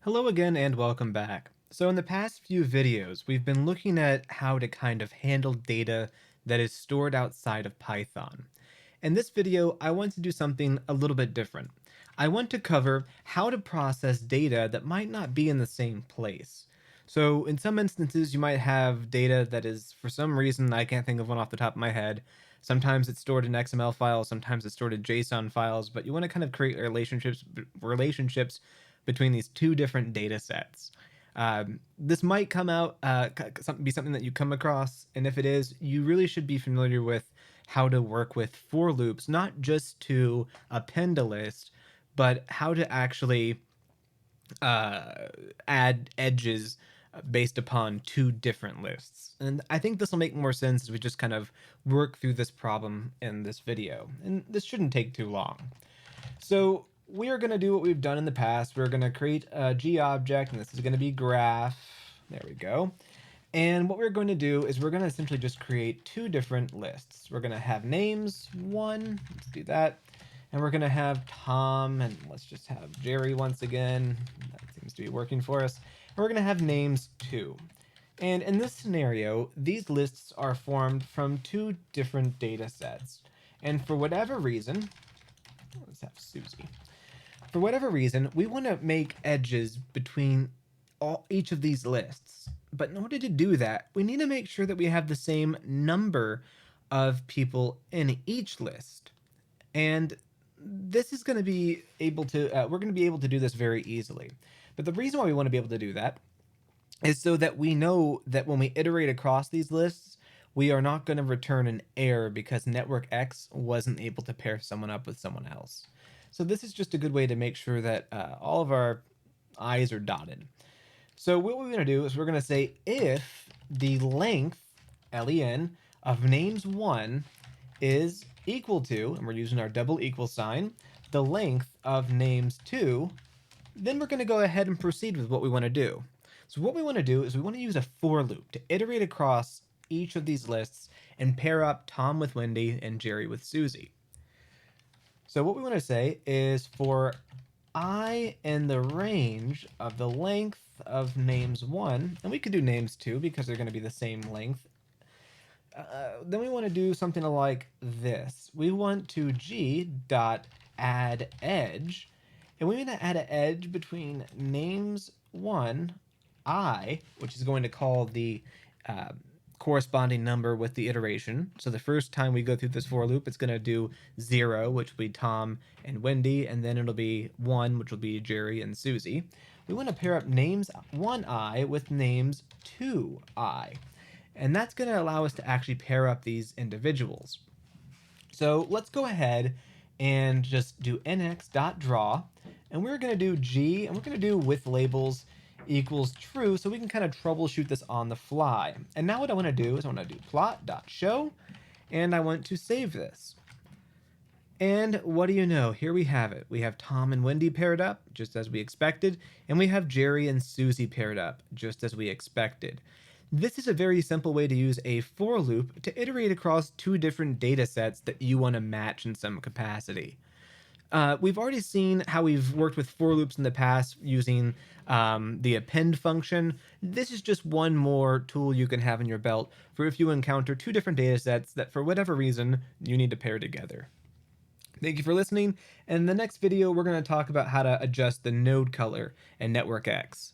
Hello again and welcome back. So in the past few videos, we've been looking at how to kind of handle data that is stored outside of Python. In this video, I want to do something a little bit different. I want to cover how to process data that might not be in the same place. So in some instances, you might have data that is, for some reason, I can't think of one off the top of my head. Sometimes it's stored in XML files, sometimes it's stored in JSON files, but you want to kind of create relationships between these two different data sets. This might come out be something that you come across, and if it is, you really should be familiar with how to work with for loops, not just to append a list, but how to actually uh, add edges based upon two different lists. And I think this will make more sense as we just kind of work through this problem in this video. And this shouldn't take too long. So we are going to do what we've done in the past. We're going to create a G object, and this is going to be graph. There we go. And what we're going to do is we're going to essentially just create two different lists. We're going to have names one, let's do that. And we're going to have Tom, and let's just have Jerry once again. That seems to be working for us. And we're going to have names two. And in this scenario, these lists are formed from two different data sets. And for whatever reason, let's have Susie. For whatever reason, we want to make edges between each of these lists. But in order to do that, we need to make sure that we have the same number of people in each list. And this is going to be able to, we're going to be able to do this very easily. But the reason why we want to be able to do that is so that we know that when we iterate across these lists, we are not going to return an error because Networkx wasn't able to pair someone up with someone else. So this is just a good way to make sure that all of our I's are dotted. So what we're going to do is we're going to say if the length, len, of names1 is equal to, and we're using our double equal sign, the length of names2, then we're going to go ahead and proceed with what we want to do. So what we want to do is we want to use a for loop to iterate across each of these lists and pair up Tom with Wendy and Jerry with Susie. So what we want to say is for I in the range of the length of names1, and we could do names2 because they're going to be the same length. Then we want to do something like this. We want to g dot add edge, and we want to add an edge between names1 I, which is going to call the corresponding number with the iteration. So the first time we go through this for loop, it's going to do 0, which will be Tom and Wendy, and then it'll be 1, which will be Jerry and Susie. We want to pair up names 1I with names 2I. And that's going to allow us to actually pair up these individuals. So let's go ahead and just do nx.draw, and we're going to do g, and we're going to do with labels equals true, so we can kind of troubleshoot this on the fly. And now what I want to do is I want to do plot.show, and I want to save this. And what do you know? Here we have it. We have Tom and Wendy paired up, just as we expected, and we have Jerry and Susie paired up, just as we expected. This is a very simple way to use a for loop to iterate across two different data sets that you want to match in some capacity. We've already seen how we've worked with for loops in the past using the append function. This is just one more tool you can have in your belt for if you encounter two different data sets that for whatever reason you need to pair together. Thank you for listening, and in the next video we're going to talk about how to adjust the node color in Networkx.